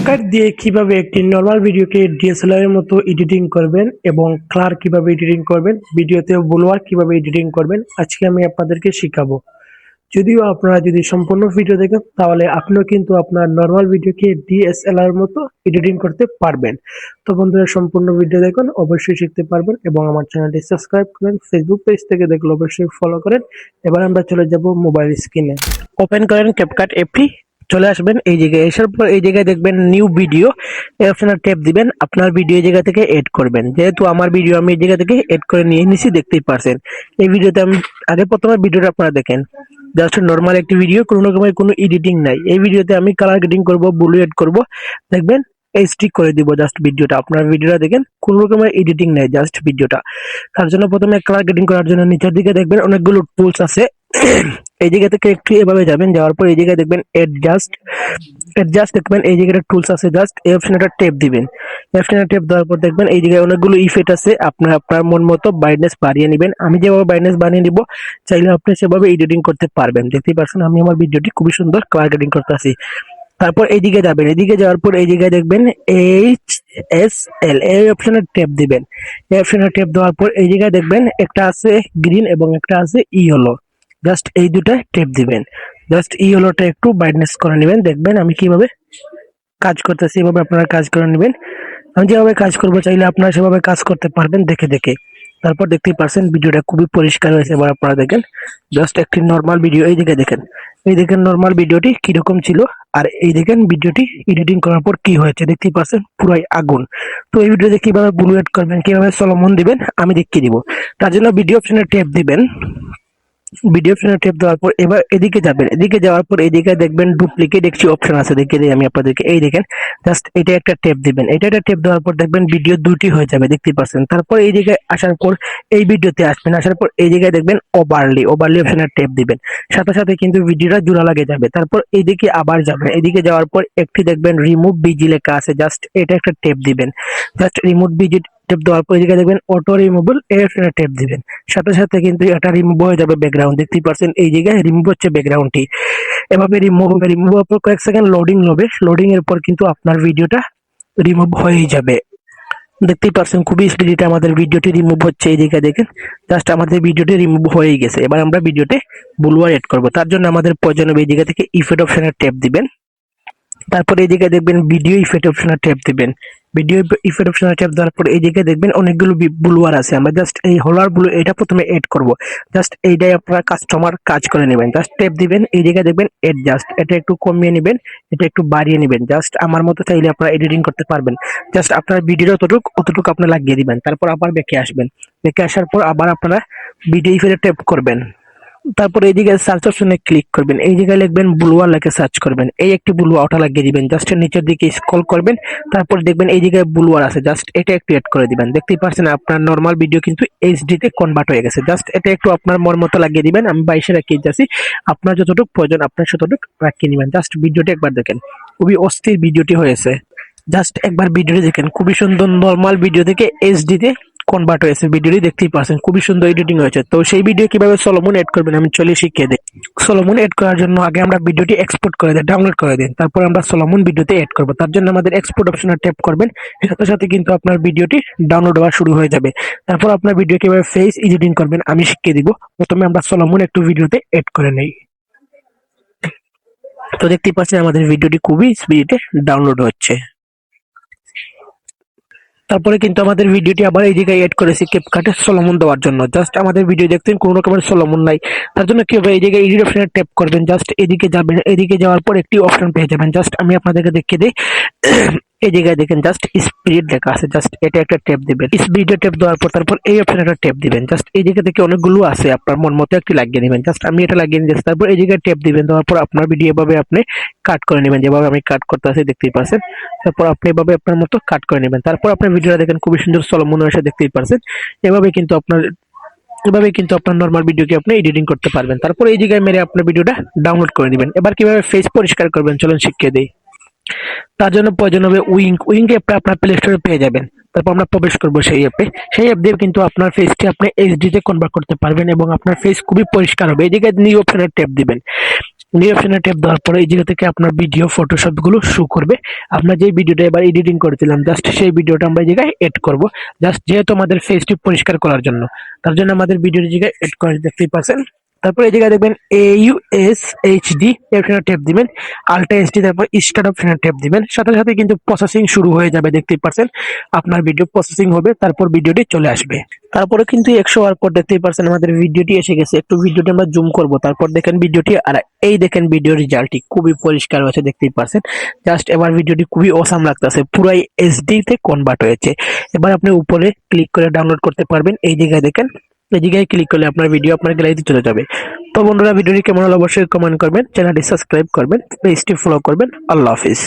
CapCut দিয়ে কিভাবে একটি নরমাল ভিডিওকে ডিএসএলআর এর মতো এডিটিং করবেন এবং ক্লার কিভাবে এডিটিং করবেন, ভিডিওতে ব্লুয়ার কিভাবে এডিটিং করবেন, আজকে আমি আপনাদেরকে শিখাবো। যদিও আপনারা যদি সম্পূর্ণ ভিডিও দেখেন তাহলে আপনিও কিন্তু আপনার নরমাল ভিডিওকে ডিএসএলআর এর মতো এডিটিং করতে পারবেন। তো বন্ধুরা, সম্পূর্ণ ভিডিও দেখুন, অবশ্যই শিখতে পারবেন এবং আমার চ্যানেলটি সাবস্ক্রাইব করেন। ফেসবুক পেজ থেকে দেখলে অবশ্যই ফলো করেন। এবার আমরা চলে যাব মোবাইল স্ক্রিনে। ওপেন করেন ক্যাপকাট অ্যাপটি, চলে আসবেন এই জায়গায়। আসার পর এই জায়গায় দেখবেন নিউ ভিডিও, এই অপশনে ট্যাপ দিবেন। আপনার ভিডিও এই জায়গা থেকে এড করবেন। যেহেতু আমার ভিডিও আমি এই জায়গা থেকে এড করে নিয়ে নিছি, দেখতেই পারছেন। এই ভিডিওতে আমি আগে প্রথমে ভিডিওটা আপনারা দেখেন, জাস্ট নরমাল একটি ভিডিও, কোনো রকমের কোনো এডিটিং নাই। এই ভিডিওতে আমি কালার গ্রেডিং করব, ব্লু এড করব, দেখবেন এইচডি করে দিব জাস্ট ভিডিওটা। আপনার ভিডিওটা দেখেন, কোনো রকমের এডিটিং নাই, জাস্ট ভিডিওটা। তার জন্য প্রথমে কালার গ্রেডিং করার জন্য নিচের দিকে দেখবেন অনেকগুলো টুলস আছে। এই জায়গা থেকে একটু এভাবে যাবেন, যাওয়ার পর এই জায়গায় দেখবেন অ্যাডজাস্ট দেখবেন, এই জায়গাটা টুলস আছে, জাস্ট এই অপশনটা টেপ দিবেন। এই অপশনটা টেপ দেওয়ার পর দেখবেন এই জায়গায় অনেকগুলো ইফেক্ট আছে, আপনার মন মতো ব্রাইটনেস বাড়িয়ে নেবেন। আমি যেভাবে ব্রাইটনেস বানিয়ে নিব, চাইলে আপনি সেভাবে এডিটিং করতে পারবেন। দেখতেই পাচ্ছেন আমি আমার ভিডিওটি খুবই সুন্দর কালার গ্রেডিং করতেছি। তারপর এইদিকে যাবেন, এদিকে যাওয়ার পর এই জায়গায় দেখবেন HSL, এই অপশনে ট্যাপ দিবেন। এই অপশনে ট্যাপ দেওয়ার পর এই জায়গায় দেখবেন একটা আছে গ্রিন এবং একটা আছে ইয়েলো, জাস্ট এই দুটা ট্যাপ দিবেন। জাস্ট ইয়েলোটা একটু ব্রাইটনেস করে নেবেন। দেখবেন আমি কিভাবে কাজ করতেছি, এভাবে আপনারা কাজ করে নেবেন। আমি যেভাবে কাজ করবো, চাইলে আপনারা সেভাবে কাজ করতে পারবেন দেখে দেখে। তারপর দেখতেই পারছেন ভিডিওটা খুবই পরিষ্কার হয়েছে। এবার আপনারা দেখেন জাস্ট একটি নর্মাল ভিডিও, এই দিকে দেখেন, এই দেখেন নর্মাল ভিডিওটি কিরকম ছিল, আর এই দেখেন ভিডিওটি এডিটিং করার পর কি হয়েছে। দেখতেই পাচ্ছেন পুরাই আগুন। তো এই ভিডিওতে কিভাবে ব্লু এড করবেন, কিভাবে সলোমন দিবেন আমি দেখিয়ে দিব। তার জন্য ভিডিও অপশনে ট্যাপ দিবেন। ভিডিও অপশনে ট্যাপ দেওয়ার পর এবার এদিকে যাবেন, এদিকে যাওয়ার পর এদিকে দেখবেন ডুপ্লিকেট একটি অপশন আছে, দেখিয়ে দিই আমি আপনাদেরকে। এই দেখেন জাস্ট এটা একটা ট্যাপ দিবেন। এটা একটা ট্যাপ দেওয়ার পর দেখবেন ভিডিও দুটি হয়ে যাবে, দেখতেই পাচ্ছেন। তারপর এই জায়গায় আসার পর এই ভিডিওতে আসবেন, আসার পর এই জায়গায় দেখবেন ওভারলি অপশনে ট্যাপ দিবেন। সাথে সাথে কিন্তু ভিডিওটা জোড়া লাগে যাবে। তারপর এইদিকে আবার যাবেন, এদিকে যাওয়ার পর একটি দেখবেন রিমুভ বিজি লেখা আছে, জাস্ট এটা একটা ট্যাপ দিবেন। জাস্ট রিমুভ বিজি টেপ দেওয়ার পর এদিকে দেখবেন অটো রিমুভেবল, এর টেপ দিবেন। সাথে সাথে কিন্তু এটা রিমুভ হয়ে যাবে ব্যাকগ্রাউন্ড। দেখতেই পাচ্ছেন এই জায়গায় রিমুভ হচ্ছে ব্যাকগ্রাউন্ডটি। এভাবে রিমুভ হবে, রিমুভ হওয়ার পর কয়েক সেকেন্ড লোডিং নেবে। লোডিং এর পর কিন্তু আপনার ভিডিওটা রিমুভ হয়েই যাবে। দেখতেই পাচ্ছেন খুবই স্পিডে আমাদের ভিডিওটি রিমুভ হচ্ছে। এই জায়গায় দেখেন জাস্ট আমাদের ভিডিওটি রিমুভ হয়েই গেছে। এবার আমরা ভিডিওতে ব্লুয়ার এড করব। তার জন্য আমাদের প্রয়োজন হবে এই জায়গা থেকে ইফেক্ট অপশনে ট্যাপ দিবেন। তারপরে এই জায়গায় দেখবেন ভিডিও ইফেক্ট অপশনে ট্যাপ দিবেন। ভিডিও ইফেক্ট অপশনে ট্যাপ দেওয়ার পর এই জায়গায় দেখবেন অনেকগুলো ব্লুয়ার আছে। আমরা জাস্ট এই হোলার ব্লু এটা প্রথমে এড করব। জাস্ট এইটাই আপনারা কাস্টমার কাজ করে নেবেন। জাস্ট ট্যাপ দিবেন, এই জায়গায় দেখবেন অ্যাডজাস্ট, এটা একটু কমিয়ে নেবেন, এটা একটু বাড়িয়ে নেবেন। জাস্ট আমার মতো চাইলে আপনারা এডিটিং করতে পারবেন। জাস্ট আপনার ভিডিও অতটুকু আপনি লাগিয়ে দিবেন। তারপর আবার ব্যাকে আসবেন। ব্যাকে আসার পর আবার আপনারা ভিডিও ইফেক্টে ট্যাপ করবেন। তারপর এইদিকে সার্চ অপশনে ক্লিক করবেন, এই জায়গায় লিখবেন ব্লুয়ার লেখে সার্চ করবেন। এই একটি ব্লুয়ার ওটা লাগিয়ে দিবেন। জাস্ট নিচের দিকে স্ক্রল করবেন, তারপর দেখবেন এই জায়গায় ব্লুয়ার আছে, জাস্ট এটা একটু এড করে দিবেন। দেখতেই পাচ্ছেন আপনার নরমাল ভিডিও কিন্তু এইচডি তে কনভার্ট হয়ে গেছে। জাস্ট এটা একটু আপনার মন মতো লাগিয়ে দিবেন। আমি 22 রাখিয়ে যাচ্ছি, আপনার যতটুকু প্রয়োজন আপনার ততটুকু রাখিয়ে নেবেন। জাস্ট ভিডিওটি একবার দেখেন, খুবই অস্থির ভিডিওটি হয়েছে। জাস্ট একবার ভিডিওটি দেখেন, খুবই সুন্দর নরমাল ভিডিও থেকে এইচডি তে কনভার্ট হয়েছে। ভিডিওটি দেখতেই পাচ্ছেন খুবই সুন্দর এডিটিং হয়েছে। তো সেই ভিডিও কিভাবে সলোমন এড করবেন আমি চলে শিখিয়ে দিই। সলোমন এড করার জন্য আগে আমরা ভিডিওটি এক্সপোর্ট করে দিই, ডাউনলোড করে দিন। তারপর আমরা সলোমন ভিডিওতে এড করব। তার জন্য আমাদের এক্সপোর্ট অপশনে ট্যাপ করবেন। সাথে সাথে কিন্তু আপনার ভিডিওটি ডাউনলোড হওয়া শুরু হয়ে যাবে। তারপর আপনার ভিডিও কিভাবে ফেস এডিটিং করবেন আমি শিখিয়ে দিব। প্রথমে আমরা সলোমন একটু ভিডিওতে এড করে নেই। তো দেখতেই পাচ্ছেন আমাদের ভিডিওটি খুবই স্পিডে ডাউনলোড হচ্ছে। তারপরে কিন্তু আমাদের ভিডিওটি আবার এই জায়গায় এড করেছি ক্যাপকাটে সলোমন দেওয়ার জন্য। জাস্ট আমাদের ভিডিও দেখতেন কোনো রকমের সলোমন নাই, তার জন্য কি হবে এই জায়গায় এডিট অপশনে ট্যাপ করবেন। জাস্ট এদিকে যাবেন, এদিকে যাওয়ার পর একটি অপশন পেয়ে যাবেন। জাস্ট আমি আপনাদেরকে দেখিয়ে দিই। এই জায়গায় দেখেন জাস্ট স্পিড লেখা আছে, জাস্ট এটা একটা ট্যাপ দিবেন। স্পিডে ট্যাপ দেওয়ার পর তারপর এই অপশনে একটা ট্যাপ দিবেন। জাস্ট এই জায়গা থেকে অনেকগুলো আছে, আপনার মন মতো একটি লাগিয়ে নেবেন। জাস্ট আমি এটা লাগিয়ে নিয়েছি। তারপর এই জায়গায় ট্যাপ দিবেন, দেওয়ার পর আপনার ভিডিও এভাবে আপনি কাট করে নেবেন, যেভাবে আমি কাট করতে আছি দেখতেই পাচ্ছেন। তারপর আপনি এভাবে আপনার মতো কাট করে নেবেন। তারপর আপনার ভিডিওটা দেখেন খুবই সুন্দর সলোমন এসে দেখতেই পাচ্ছেন। এভাবে কিন্তু আপনার নরমাল ভিডিওকে আপনি এডিটিং করতে পারবেন। তারপর এই জায়গায় মেরে আপনার ভিডিওটা ডাউনলোড করে নেবেন। এবার কিভাবে ফেস পরিষ্কার করবেন চলুন শিখিয়ে দিই। তার জন্য প্রয়োজন হবে উইঙ্ক অ্যাপটা আপনার প্লে স্টোরে পেয়ে যাবেন। তারপর আমরা প্রবেশ করবো সেই অ্যাপে। সেই অ্যাপ দিয়ে কিন্তু আপনার ফেসটি আপনি এইচডি তে কনভার্ট করতে পারবেন এবং আপনার ফেস খুবই পরিষ্কার হবে। এই জায়গায় নিউ অপশনে ট্যাপ দিবেন। নিউ অপশনে ট্যাপ দেওয়ার পরে এই জায়গা থেকে আপনার ভিডিও ফটো সবগুলো শো করবে। আমরা যে ভিডিওটা এবার এডিটিং করেছিলাম জাস্ট সেই ভিডিওটা আমরা এই জায়গায় এড করব, জাস্ট যেহেতু আমাদের ফেসটি পরিষ্কার করার জন্য, তার জন্য আমাদের ভিডিওর জায়গায় এড করে দেখতেই পাচ্ছেন। তারপর এই জায়গায় দেখবেন AUSHD অপশনে ট্যাপ দিবেন, আলট্রা এইচডি, তারপর স্টার্ট অপশনে ট্যাপ দিবেন। সাথে সাথে কিন্তু প্রসেসিং শুরু হয়ে যাবে, দেখতেই পাচ্ছেন আপনার ভিডিও প্রসেসিং হবে, তারপর ভিডিওটি চলে আসবে। তারপরে কিন্তু 100 হওয়ার পর দেখতেই পাচ্ছেন আমাদের ভিডিওটি এসে গেছে। একটু ভিডিওটি আমরা জুম করব, তারপর দেখেন ভিডিওটি, আর এই দেখেন ভিডিওর রেজাল্টটি খুবই পরিষ্কার হয়েছে, দেখতেই পাচ্ছেন। জাস্ট এবার ভিডিওটি খুবই অসাম লাগতেছে, পুরাই এইচডি তে কনভার্ট হয়েছে। এবার আপনি উপরে ক্লিক করে ডাউনলোড করতে পারবেন। এই জায়গায় দেখেন, এই জায়গায় ক্লিক করলে আপনার ভিডিও আপনার গ্যালারিতে চলে যাবে। তো বন্ধুরা, ভিডিওটি কেমন হলো অবশ্যই কমেন্ট করবেন, চ্যানেলটি সাবস্ক্রাইব করবেন, পেজটি ফলো করবেন। আল্লাহ হাফিজ।